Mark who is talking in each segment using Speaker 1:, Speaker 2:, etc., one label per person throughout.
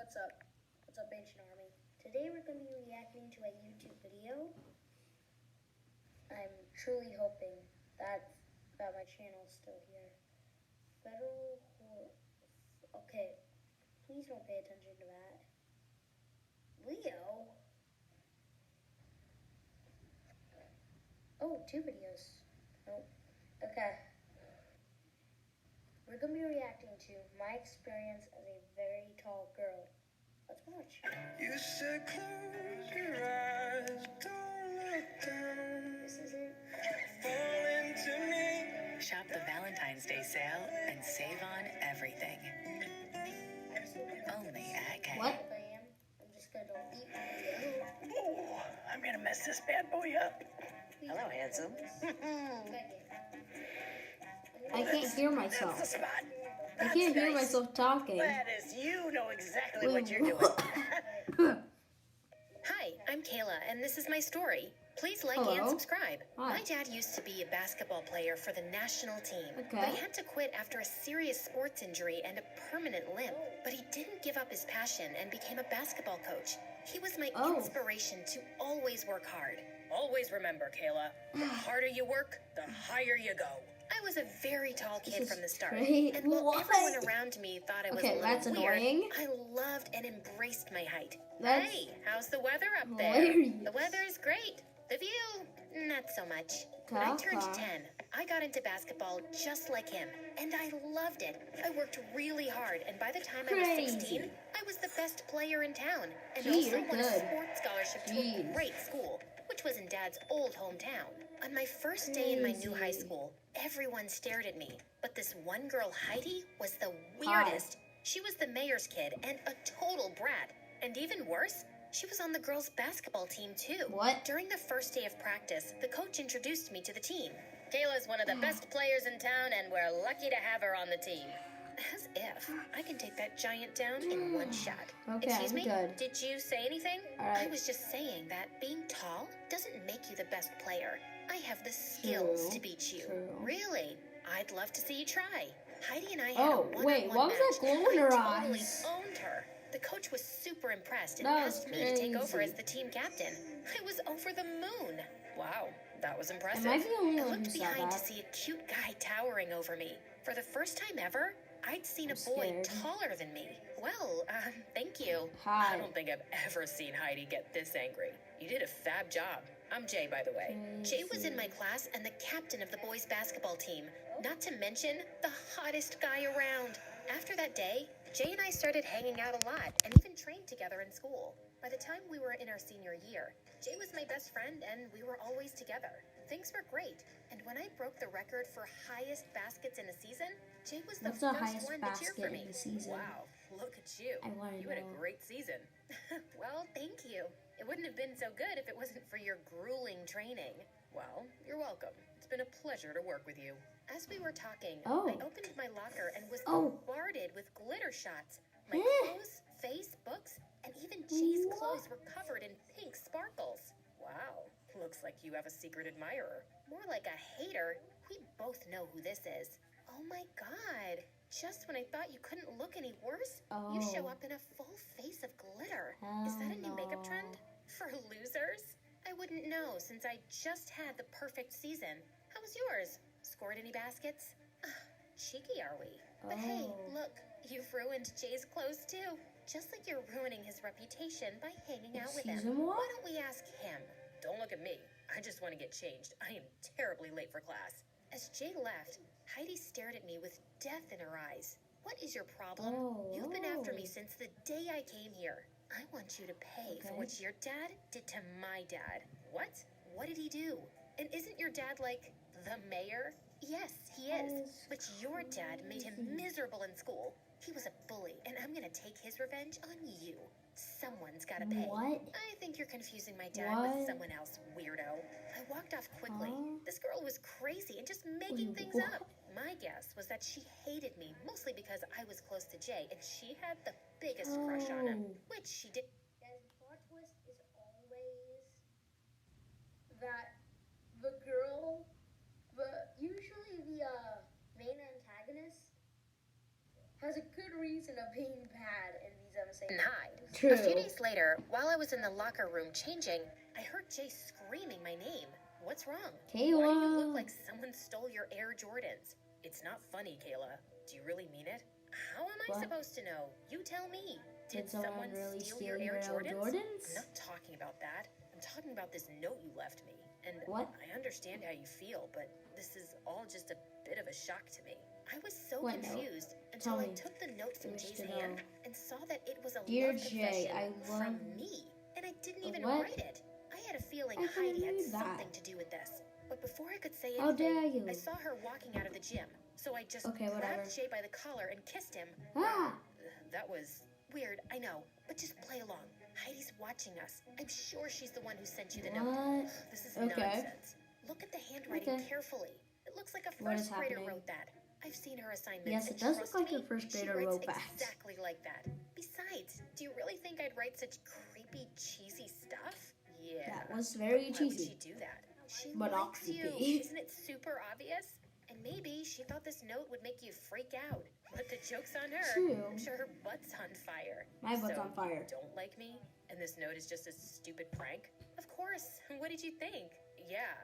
Speaker 1: What's up? What's up, Ancient Army? Today we're going to be reacting to a YouTube video. I'm truly hoping that my channel's still here. Okay, please don't pay attention to that. Leo? Oh, 2 videos. Nope. Okay. We're going to be reacting to my experience as a very tall girl. Let's watch.
Speaker 2: You said close your eyes, don't look down.
Speaker 1: This is it.
Speaker 2: Fall into me.
Speaker 3: Shop the Valentine's Day sale and save on everything. Only at Kay.
Speaker 1: What? I'm just going to eat my video.
Speaker 3: Oh, I'm gonna mess this bad boy up. Hello, handsome.
Speaker 4: I can't hear
Speaker 3: That's the
Speaker 4: myself.
Speaker 3: spot.
Speaker 4: I
Speaker 3: That's
Speaker 4: can't hear
Speaker 3: nice.
Speaker 4: myself talking.
Speaker 3: That is, you know exactly what you're doing. Hi, I'm Kayla, and this is my story. Please like
Speaker 4: Hello.
Speaker 3: and subscribe.
Speaker 4: Hi.
Speaker 3: My dad used to be a basketball player for the national team,
Speaker 4: Okay.
Speaker 3: but he had to quit after a serious sports injury and a permanent limp. But he didn't give up his passion and became a basketball coach. He was my
Speaker 4: Oh.
Speaker 3: inspiration to always work hard. Always remember, Kayla, the harder you work, the higher you go. I was a very tall kid
Speaker 4: This
Speaker 3: from the
Speaker 4: is
Speaker 3: start,
Speaker 4: great.
Speaker 3: and while
Speaker 4: What?
Speaker 3: everyone around me thought I was
Speaker 4: Okay,
Speaker 3: a little
Speaker 4: that's
Speaker 3: weird,
Speaker 4: annoying.
Speaker 3: I loved and embraced my height.
Speaker 4: That's
Speaker 3: Hey, how's the weather up there?
Speaker 4: hilarious.
Speaker 3: The weather's great. The view, not so much. When I turned
Speaker 4: Kaka.
Speaker 3: 10, I got into basketball just like him, and I loved it. I worked really hard, and by the time I was
Speaker 4: Crazy.
Speaker 3: 16, I was the best player in town, and
Speaker 4: Gee,
Speaker 3: also
Speaker 4: you're
Speaker 3: won a
Speaker 4: good.
Speaker 3: sports scholarship to a
Speaker 4: Jeez.
Speaker 3: great school, which was in Dad's old hometown. On my first day in my new high
Speaker 4: Crazy.
Speaker 3: school, everyone stared at me, but this one girl, Heidi, was the weirdest. She was the mayor's kid and a total brat. And even worse, she was on the girls' basketball team too.
Speaker 4: What?
Speaker 3: During the first day of practice, the coach introduced me to the team. Kayla's one of the best players in town, and we're lucky to have her on the team. As if I can take that giant down in one shot.
Speaker 4: Okay,
Speaker 3: Excuse
Speaker 4: I'm
Speaker 3: me?
Speaker 4: good.
Speaker 3: Did you say anything?
Speaker 4: All right.
Speaker 3: I was just saying that being tall doesn't make you the best player. I have the skills
Speaker 4: True,
Speaker 3: to beat you.
Speaker 4: true.
Speaker 3: Really? I'd love to see you try. Heidi and I had
Speaker 4: Oh,
Speaker 3: a one-on-one
Speaker 4: wait, what was that
Speaker 3: match,
Speaker 4: glow
Speaker 3: and
Speaker 4: in her
Speaker 3: I totally
Speaker 4: eyes?
Speaker 3: owned her. The coach was super impressed and
Speaker 4: That was
Speaker 3: asked me to take over
Speaker 4: crazy.
Speaker 3: as the team captain. I was over the moon. Wow, that was impressive.
Speaker 4: Am I the only
Speaker 3: I
Speaker 4: one who
Speaker 3: looked
Speaker 4: saw
Speaker 3: behind to
Speaker 4: that?
Speaker 3: see a cute guy towering over me. For the first time ever, I'd seen
Speaker 4: I'm
Speaker 3: a boy
Speaker 4: scared.
Speaker 3: taller than me. Well, thank you.
Speaker 4: Hi.
Speaker 3: I don't think I've ever seen Heidi get this angry. You did a fab job. I'm Jay, by the way. Jay was in my class and the captain of the boys' basketball team. Not to mention, the hottest guy around. After that day, Jay and I started hanging out a lot and even trained together in school. By the time we were in our senior year, Jay was my best friend and we were always together. Things were great, and when I broke the record for highest baskets in a season, Jay was the
Speaker 4: What's the
Speaker 3: first
Speaker 4: highest
Speaker 3: one to cheer for
Speaker 4: basket
Speaker 3: me.
Speaker 4: in the season?
Speaker 3: Wow, look at you.
Speaker 4: I wanna
Speaker 3: You had a
Speaker 4: know.
Speaker 3: great season. Well, thank you. It wouldn't have been so good if it wasn't for your grueling training. Well, you're welcome. It's been a pleasure to work with you. As we were talking,
Speaker 4: Oh.
Speaker 3: I opened my locker and was
Speaker 4: Oh.
Speaker 3: bombarded with glitter shots. My
Speaker 4: Eh.
Speaker 3: clothes, face, books, and even Jay's
Speaker 4: What?
Speaker 3: clothes were covered in pink sparkles. Wow, looks like you have a secret admirer. More like a hater. We both know who this is. Oh my god. Just when I thought you couldn't look any worse, you show
Speaker 4: Oh.
Speaker 3: up in a full face of glitter. Is that a new makeup trend? For losers? I wouldn't know since I just had the perfect season. How was yours? Scored any baskets? Cheeky are we? But hey,
Speaker 4: Oh.
Speaker 3: look, you've ruined Jay's clothes too. Just like you're ruining his reputation by hanging out with him.
Speaker 4: Excuse me, what?
Speaker 3: Why don't we ask him? Don't look at me. I just want to get changed. I am terribly late for class. As Jay left, Heidi stared at me with death in her eyes. What is your problem?
Speaker 4: Oh,
Speaker 3: You've been after
Speaker 4: oh.
Speaker 3: me since the day I came here. I want you to pay for
Speaker 4: Okay.
Speaker 3: what your dad did to my dad. What? What did he do? And isn't your dad like the mayor? Yes, he is.
Speaker 4: That's
Speaker 3: But your dad made him
Speaker 4: crazy.
Speaker 3: miserable in school. He was a bully, and I'm gonna take his revenge on you. Someone's gotta pay.
Speaker 4: What?
Speaker 3: I think you're confusing my dad
Speaker 4: What?
Speaker 3: with someone else, weirdo. I walked off quickly.
Speaker 4: Huh?
Speaker 3: This girl was crazy and just making
Speaker 4: Wait,
Speaker 3: things
Speaker 4: what?
Speaker 3: up. My guess was that she hated me, mostly because I was close to Jay, and she had the biggest crush on him,
Speaker 4: Oh.
Speaker 3: which she did.
Speaker 1: Guys, the plot twist is always that the girl, usually the main antagonist, has a good reason of being bad in these
Speaker 3: and hide.
Speaker 4: True.
Speaker 3: A few days later, while I was in the locker room changing, I heard Jay screaming my name. What's wrong?
Speaker 4: Kayla.
Speaker 3: Why do you look like someone stole your Air Jordans? It's not funny, Kayla. Do you really mean it? How am I
Speaker 4: What?
Speaker 3: supposed to know? You tell me.
Speaker 4: Did someone really
Speaker 3: steal
Speaker 4: steal
Speaker 3: your Air
Speaker 4: your
Speaker 3: Jordans?
Speaker 4: Jordans?
Speaker 3: I'm not talking about that. I'm talking about this note you left me. And
Speaker 4: What?
Speaker 3: I understand how you feel, but this is all just a bit of a shock to me. I was so
Speaker 4: What note?
Speaker 3: confused until
Speaker 4: Tell
Speaker 3: I
Speaker 4: me.
Speaker 3: took the note from
Speaker 4: Wish
Speaker 3: Jay's
Speaker 4: to
Speaker 3: hand
Speaker 4: know.
Speaker 3: and saw that it was a
Speaker 4: Dear
Speaker 3: love
Speaker 4: Jay,
Speaker 3: confession
Speaker 4: I love-
Speaker 3: from me. And I didn't even
Speaker 4: What?
Speaker 3: write it. I had a feeling
Speaker 4: I couldn't
Speaker 3: Heidi had
Speaker 4: read that.
Speaker 3: something to do with this. But before I could say
Speaker 4: How dare
Speaker 3: anything,
Speaker 4: you.
Speaker 3: I saw her walking out of the gym. So I just
Speaker 4: Okay, whatever.
Speaker 3: grabbed Jay by the collar and kissed him.
Speaker 4: Ah!
Speaker 3: That was weird, I know. But just play along. Heidi's watching us. I'm sure she's the one who sent you the note.
Speaker 4: What?
Speaker 3: This is
Speaker 4: Okay.
Speaker 3: nonsense. Look at the handwriting
Speaker 4: Okay.
Speaker 3: carefully. It looks like a
Speaker 4: What is
Speaker 3: first grader
Speaker 4: happening?
Speaker 3: wrote that. I've seen her assignments.
Speaker 4: Yes,
Speaker 3: and
Speaker 4: it does look
Speaker 3: trust
Speaker 4: like
Speaker 3: me,
Speaker 4: a first
Speaker 3: she
Speaker 4: grader
Speaker 3: writes
Speaker 4: wrote that.
Speaker 3: exactly like that. Besides, do you really think I'd write such creepy, cheesy stuff? Yeah.
Speaker 4: That was very
Speaker 3: Why would she
Speaker 4: cheesy.
Speaker 3: do that? She
Speaker 4: But
Speaker 3: likes you.
Speaker 4: creepy.
Speaker 3: Isn't it super obvious? And maybe she thought this note would make you freak out. But the joke's on her.
Speaker 4: True.
Speaker 3: I'm sure her butt's on fire.
Speaker 4: My butt's
Speaker 3: So
Speaker 4: on fire.
Speaker 3: you don't like me? And this note is just a stupid prank? Of course. What did you think? Yeah,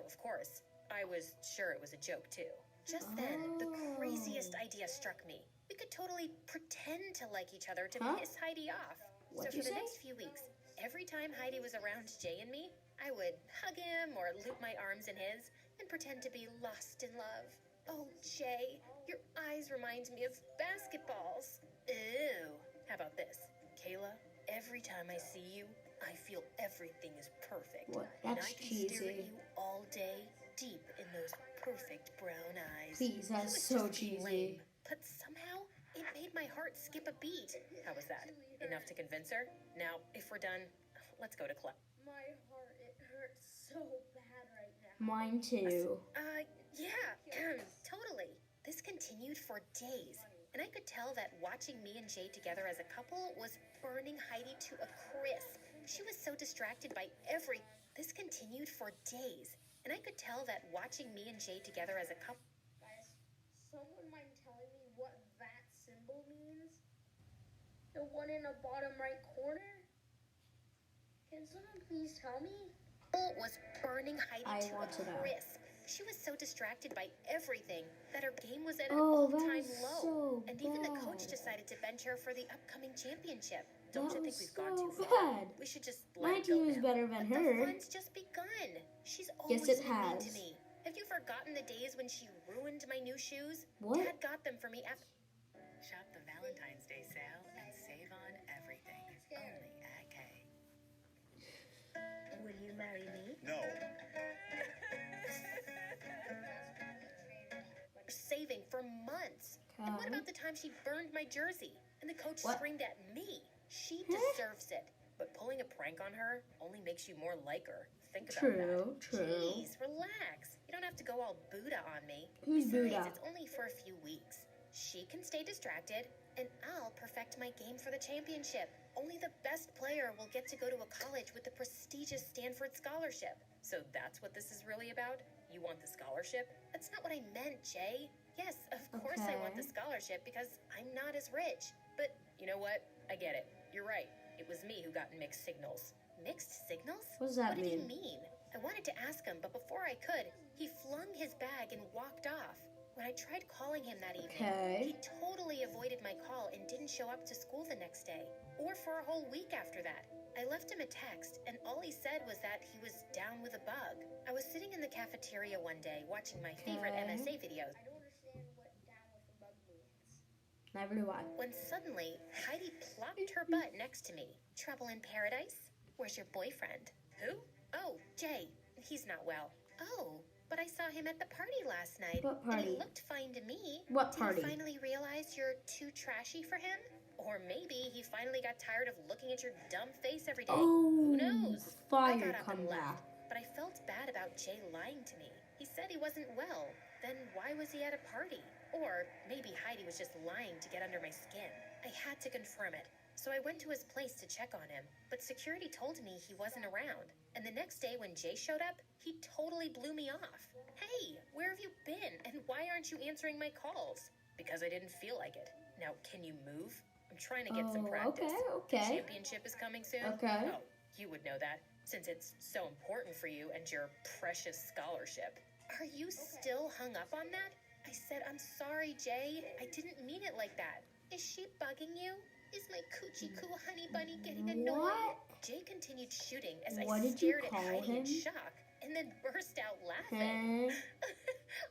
Speaker 3: of course. I was sure it was a joke too. Just then, the craziest
Speaker 4: Oh.
Speaker 3: idea struck me. We could totally pretend to like each other to
Speaker 4: Huh?
Speaker 3: piss Heidi off.
Speaker 4: What'd
Speaker 3: so
Speaker 4: you
Speaker 3: for the
Speaker 4: say?
Speaker 3: next few weeks, every time Heidi was around Jay and me, I would hug him or loop my arms in his and pretend to be lost in love. Oh, Jay, your eyes remind me of basketballs. Ew. How about this? Kayla, every time I see you, I feel everything is perfect.
Speaker 4: What?
Speaker 3: And
Speaker 4: That's
Speaker 3: I can stare at
Speaker 4: cheesy.
Speaker 3: you all day, deep in those perfect brown eyes.
Speaker 4: Please,
Speaker 3: It
Speaker 4: that's
Speaker 3: was
Speaker 4: so
Speaker 3: just
Speaker 4: cheesy.
Speaker 3: lame, but somehow it made my heart skip a beat. How was that? Enough to convince her? Now, if we're done, let's go to club.
Speaker 1: My heart, it hurts so bad right now.
Speaker 4: Mine too.
Speaker 3: Yeah, totally. This continued for days, and I could tell that watching me and Jay together as a couple was burning Heidi to a crisp. She was so distracted by This continued for days, and I could tell that watching me and Jay together as a couple.
Speaker 1: Guys, someone mind telling me what that symbol means? The one in the bottom right corner? Can someone please tell me?
Speaker 3: Was burning
Speaker 4: I
Speaker 3: Heidi to
Speaker 4: want to
Speaker 3: a
Speaker 4: know.
Speaker 3: crisp. She was so distracted by everything that her game was at an
Speaker 4: Oh, that
Speaker 3: all-time
Speaker 4: is
Speaker 3: low.
Speaker 4: so
Speaker 3: And even the coach
Speaker 4: bad.
Speaker 3: decided to bench her for the upcoming championship. Don't
Speaker 4: That
Speaker 3: you think
Speaker 4: was
Speaker 3: we've gone
Speaker 4: so
Speaker 3: too far?
Speaker 4: bad.
Speaker 3: We should just
Speaker 4: My
Speaker 3: let it go
Speaker 4: team is
Speaker 3: now.
Speaker 4: better than
Speaker 3: But
Speaker 4: her.
Speaker 3: the fun's just begun. She's always
Speaker 4: Yes, it
Speaker 3: been mean
Speaker 4: has.
Speaker 3: to me. Have you forgotten the days when she ruined my new shoes?
Speaker 4: What?
Speaker 3: Dad got them for me after. Shop the Valentine's Day sale and save on everything. Only at Kay.
Speaker 1: Will you marry me?
Speaker 2: No.
Speaker 3: Saving for months. And what
Speaker 4: Okay.
Speaker 3: about the time she burned my jersey and the coach
Speaker 4: What?
Speaker 3: screamed at me? She
Speaker 4: Huh?
Speaker 3: deserves it. But pulling a prank on her only makes you more like her. Think about
Speaker 4: True,
Speaker 3: that.
Speaker 4: true.
Speaker 3: Jeez, relax. You don't have to go all Buddha on me.
Speaker 4: Who's
Speaker 3: Besides,
Speaker 4: Buddha?
Speaker 3: it's only for a few weeks. She can stay distracted, and I'll perfect my game for the championship. Only the best player will get to go to a college with the prestigious Stanford scholarship. So that's what this is really about? You want the scholarship? That's not what I meant, Jay. Yes, of course I want the
Speaker 4: Okay.
Speaker 3: scholarship because I'm not as rich. But you know what? I get it. You're right. It was me who got mixed signals. Mixed signals?
Speaker 4: What does that
Speaker 3: What did he
Speaker 4: mean?
Speaker 3: mean? I wanted to ask him, but before I could, he flung his bag and walked off. When I tried calling him that evening,
Speaker 4: Okay.
Speaker 3: he totally avoided my call and didn't show up to school the next day, or for a whole week after that. I left him a text, and all he said was that he was down with a bug. I was sitting in the cafeteria one day watching my favorite
Speaker 4: Okay.
Speaker 3: MSA videos
Speaker 1: I don't understand what down with the bug means.
Speaker 4: Never do I.
Speaker 3: when suddenly Heidi plopped her butt next to me. Trouble in paradise? Where's your boyfriend? Who? Oh, Jay. He's not well. Oh, but I saw him at the party last night.
Speaker 4: What
Speaker 3: And he
Speaker 4: party?
Speaker 3: looked fine to me.
Speaker 4: What
Speaker 3: Did
Speaker 4: party?
Speaker 3: you finally realize you're too trashy for him? Or maybe he finally got tired of looking at your dumb face every day.
Speaker 4: Oh,
Speaker 3: Who knows? I
Speaker 4: fire
Speaker 3: got up and
Speaker 4: comeback.
Speaker 3: left, but I felt bad about Jay lying to me. He said he wasn't well. Then why was he at a party? Or maybe Heidi was just lying to get under my skin. I had to confirm it. So I went to his place to check on him, but security told me he wasn't around. And the next day when Jay showed up, he totally blew me off. Hey, where have you been? And why aren't you answering my calls? Because I didn't feel like it. Now, can you move? I'm I'm trying to get some practice. The
Speaker 4: Okay.
Speaker 3: championship is coming soon.
Speaker 4: Okay.
Speaker 3: Oh, you would know that, since it's so important for you and your precious scholarship. Are you still hung up on that? I said, I'm sorry, Jay. I didn't mean it like that. Is she bugging you? Is my coochie coo honey bunny getting annoyed?
Speaker 4: What?
Speaker 3: Jay continued shooting as
Speaker 4: What
Speaker 3: I
Speaker 4: did you
Speaker 3: stared at
Speaker 4: call
Speaker 3: Heidi in
Speaker 4: him?
Speaker 3: shock and then burst out laughing.
Speaker 4: Huh?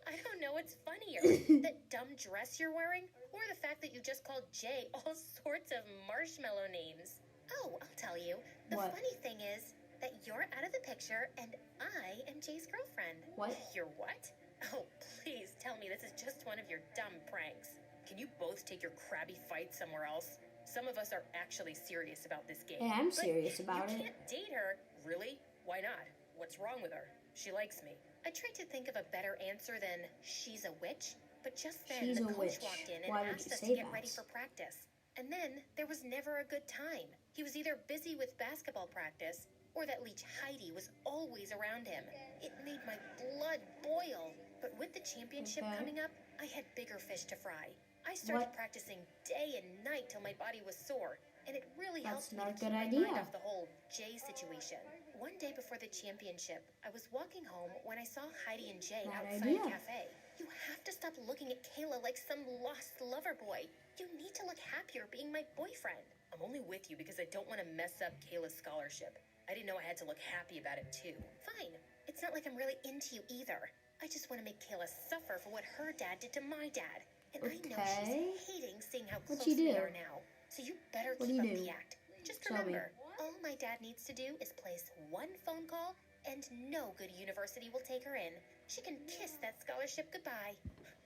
Speaker 3: I don't know what's funnier, that dumb dress you're wearing, or the fact that you just called Jay all sorts of marshmallow names. Oh, I'll tell you. The
Speaker 4: What?
Speaker 3: funny thing is that you're out of the picture and I am Jay's girlfriend.
Speaker 4: What?
Speaker 3: You're what? Oh, please tell me this is just one of your dumb pranks. Can you both take your crabby fight somewhere else? Some of us are actually serious about this game.
Speaker 4: Hey, I'm
Speaker 3: But
Speaker 4: serious about
Speaker 3: you
Speaker 4: it.
Speaker 3: can't date her. Really? Why not? What's wrong with her? She likes me. I tried to think of a better answer than she's a witch, but just then
Speaker 4: She's
Speaker 3: the
Speaker 4: a
Speaker 3: coach
Speaker 4: witch.
Speaker 3: walked in and
Speaker 4: Why would
Speaker 3: asked
Speaker 4: you
Speaker 3: us to
Speaker 4: say
Speaker 3: get
Speaker 4: that?
Speaker 3: ready for practice. And then there was never a good time. He was either busy with basketball practice or that leech Heidi was always around him. It made my blood boil. But with the championship
Speaker 4: Okay.
Speaker 3: coming up, I had bigger fish to fry. I started
Speaker 4: What?
Speaker 3: practicing day and night till my body was sore, and it really
Speaker 4: That's
Speaker 3: helped me
Speaker 4: not
Speaker 3: to
Speaker 4: a
Speaker 3: keep
Speaker 4: good
Speaker 3: my
Speaker 4: idea.
Speaker 3: mind off the whole Jay situation. One day before the championship, I was walking home when I saw Heidi and Jay
Speaker 4: Bad
Speaker 3: outside
Speaker 4: idea.
Speaker 3: a cafe. You have to stop looking at Kayla like some lost lover boy. You need to look happier being my boyfriend. I'm only with you because I don't want to mess up Kayla's scholarship. I didn't know I had to look happy about it too. Fine. It's not like I'm really into you either. I just want to make Kayla suffer for what her dad did to my dad. And I know
Speaker 4: Okay.
Speaker 3: she's hating seeing how
Speaker 4: What'd
Speaker 3: close
Speaker 4: she
Speaker 3: we
Speaker 4: do?
Speaker 3: are now. So you better
Speaker 4: What'd
Speaker 3: keep
Speaker 4: he
Speaker 3: up
Speaker 4: do?
Speaker 3: the act. Just
Speaker 4: Tell me.
Speaker 3: remember, all my dad needs to do is place one phone call and no good university will take her in. She can kiss that scholarship goodbye.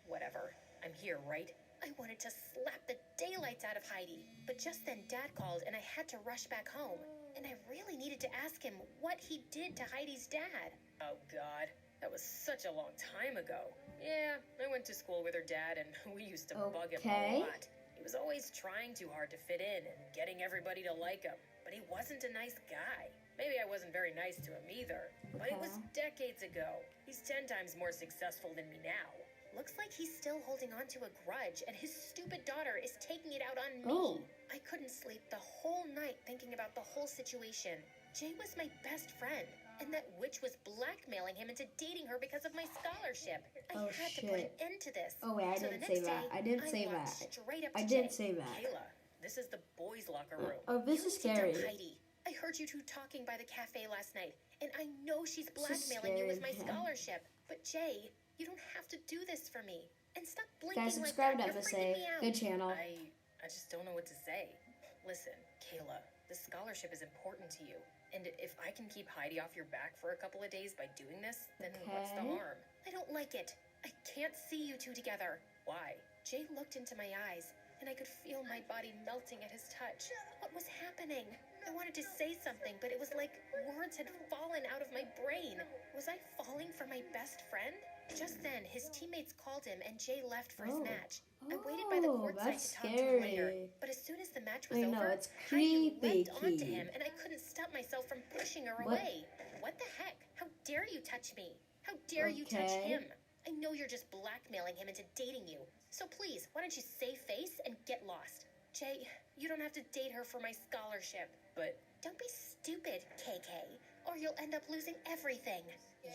Speaker 3: Whatever. I'm here, right? I wanted to slap the daylights out of Heidi, but just then Dad called and I had to rush back home. And I really needed to ask him what he did to Heidi's dad. Oh, God. That was such a long time ago. Yeah, I went to school with her dad and we used to bug him
Speaker 4: Okay.
Speaker 3: a lot. He was always trying too hard to fit in and getting everybody to like him, but he wasn't a nice guy. Maybe I wasn't very nice to him either, but it was decades ago. He's 10 times more successful than me now. Looks like he's still holding on to a grudge and his stupid daughter is taking it out on me.
Speaker 4: Oh.
Speaker 3: I couldn't sleep the whole night thinking about the whole situation. Jay was my best friend, and that witch was blackmailing him into dating her because of my scholarship. I
Speaker 4: Oh,
Speaker 3: had to put an
Speaker 4: shit.
Speaker 3: end to this.
Speaker 4: Oh, wait, I
Speaker 3: So the
Speaker 4: didn't
Speaker 3: next
Speaker 4: say that.
Speaker 3: day,
Speaker 4: I didn't say
Speaker 3: walked
Speaker 4: that.
Speaker 3: Straight up
Speaker 4: I
Speaker 3: to
Speaker 4: didn't
Speaker 3: Jay.
Speaker 4: say that.
Speaker 3: Kayla, this is the boys' locker room.
Speaker 4: Oh, this
Speaker 3: You
Speaker 4: is
Speaker 3: need to tell
Speaker 4: scary.
Speaker 3: Heidi. I heard you two talking by the cafe last night, and I know she's
Speaker 4: This is
Speaker 3: blackmailing you with my
Speaker 4: scary, yeah.
Speaker 3: scholarship. But Jay, you don't have to do this for me. And stop blinking
Speaker 4: Guys,
Speaker 3: like
Speaker 4: subscribe
Speaker 3: that.
Speaker 4: to
Speaker 3: You're freaking
Speaker 4: FSA.
Speaker 3: me out.
Speaker 4: Good channel.
Speaker 3: I just don't know what to say. Listen, Kayla, the scholarship is important to you. And if I can keep Heidi off your back for a couple of days by doing this, then what's the
Speaker 4: Okay.
Speaker 3: harm? I don't like it. I can't see you two together. Why? Jay looked into my eyes, and I could feel my body melting at his touch. What was happening? I wanted to say something, but it was like words had fallen out of my brain. Was I falling for my best friend? Just then, his teammates called him, and Jay left for his
Speaker 4: Oh.
Speaker 3: match. I waited by the
Speaker 4: Oh,
Speaker 3: courtside
Speaker 4: that's
Speaker 3: to talk to him later.
Speaker 4: scary.
Speaker 3: But as soon as the match was
Speaker 4: I know,
Speaker 3: over,
Speaker 4: it's
Speaker 3: Heidi
Speaker 4: creepy.
Speaker 3: leapt onto him, and I couldn't stop myself from pushing her
Speaker 4: What?
Speaker 3: away. What the heck? How dare you touch me? How dare you touch
Speaker 4: Okay.
Speaker 3: him? I know you're just blackmailing him into dating you. So please, why don't you save face and get lost? Jay, you don't have to date her for my scholarship. But don't be stupid, KK, or you'll end up losing everything.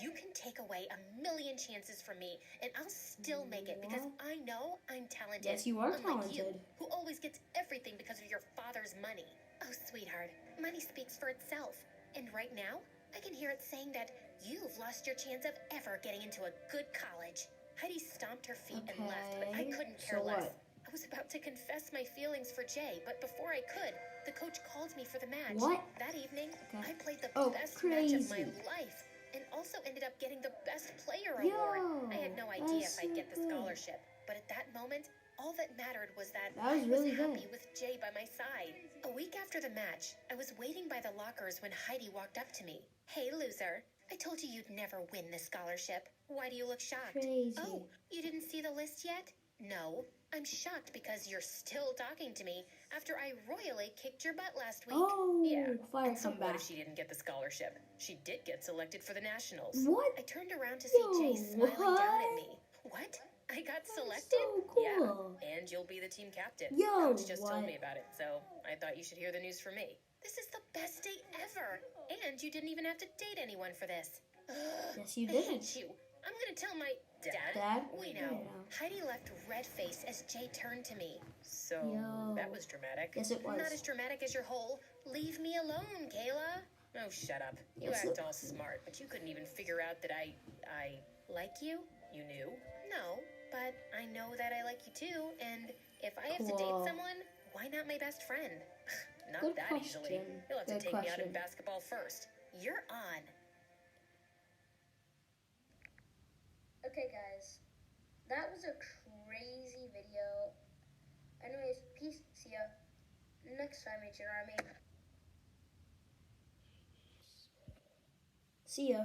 Speaker 3: You can take away 1,000,000 chances from me, and I'll still make it because
Speaker 4: What?
Speaker 3: I know I'm talented.
Speaker 4: Yes, you are
Speaker 3: unlike you,
Speaker 4: talented.
Speaker 3: who always gets everything because of your father's money. Oh, sweetheart, money speaks for itself. And right now, I can hear it saying that you've lost your chance of ever getting into a good college. Heidi stomped her feet and left, but I
Speaker 4: Okay,
Speaker 3: couldn't care
Speaker 4: so
Speaker 3: less.
Speaker 4: what?
Speaker 3: I was about to confess my feelings for Jay, but before I could, the coach called me for the match.
Speaker 4: What?
Speaker 3: That evening,
Speaker 4: Okay.
Speaker 3: I played the
Speaker 4: Oh,
Speaker 3: best match of my
Speaker 4: crazy.
Speaker 3: life and also ended up getting the best player
Speaker 4: Yo,
Speaker 3: award. I had no idea
Speaker 4: that's
Speaker 3: if I'd
Speaker 4: so
Speaker 3: get the
Speaker 4: good.
Speaker 3: scholarship, but at that moment, all that mattered was that,
Speaker 4: That was
Speaker 3: I
Speaker 4: really
Speaker 3: was happy
Speaker 4: good.
Speaker 3: with Jay by my side. A week after the match, I was waiting by the lockers when Heidi walked up to me. Hey, loser. I told you you'd never win this scholarship. Why do you look shocked?
Speaker 4: Crazy.
Speaker 3: Oh, you didn't see the list yet? No. I'm shocked because you're still talking to me after I royally kicked your butt last week.
Speaker 4: Oh,
Speaker 3: Yeah.
Speaker 4: fire
Speaker 3: And so what
Speaker 4: comeback.
Speaker 3: if she didn't get the scholarship? She did get selected for the Nationals.
Speaker 4: What?
Speaker 3: I turned around to see
Speaker 4: Yo,
Speaker 3: Jay smiling down at
Speaker 4: what?
Speaker 3: me. What? I got
Speaker 4: That's
Speaker 3: selected.
Speaker 4: so cool.
Speaker 3: Yeah, and you'll be the team captain.
Speaker 4: Yo,
Speaker 3: Coach just told
Speaker 4: what?
Speaker 3: me about it, so I thought you should hear the news from me. This is the best day ever, and you didn't even have to date anyone for this.
Speaker 4: Yes, you
Speaker 3: I
Speaker 4: didn't.
Speaker 3: hate you. I'm gonna tell my dad.
Speaker 4: Dad?
Speaker 3: We
Speaker 4: Yeah.
Speaker 3: know. Heidi left red face as Jay turned to me. So
Speaker 4: Yo.
Speaker 3: that was dramatic.
Speaker 4: Yes, it was.
Speaker 3: Not as dramatic as your whole "leave me alone, Kayla." Oh, shut up. You
Speaker 4: Yes,
Speaker 3: act
Speaker 4: it
Speaker 3: all
Speaker 4: was.
Speaker 3: smart, but you couldn't even figure out that I like you. You knew? No, but I know that I like you too, and if I have to
Speaker 4: Cool.
Speaker 3: date someone, why not my best friend? Not
Speaker 4: Good
Speaker 3: that easily.
Speaker 4: question.
Speaker 3: You'll have to
Speaker 4: Good
Speaker 3: take me out in
Speaker 4: question.
Speaker 3: basketball first. You're on.
Speaker 1: Okay, guys. That was a crazy video. Anyways, peace. See ya next time, Ancient Army.
Speaker 4: See ya.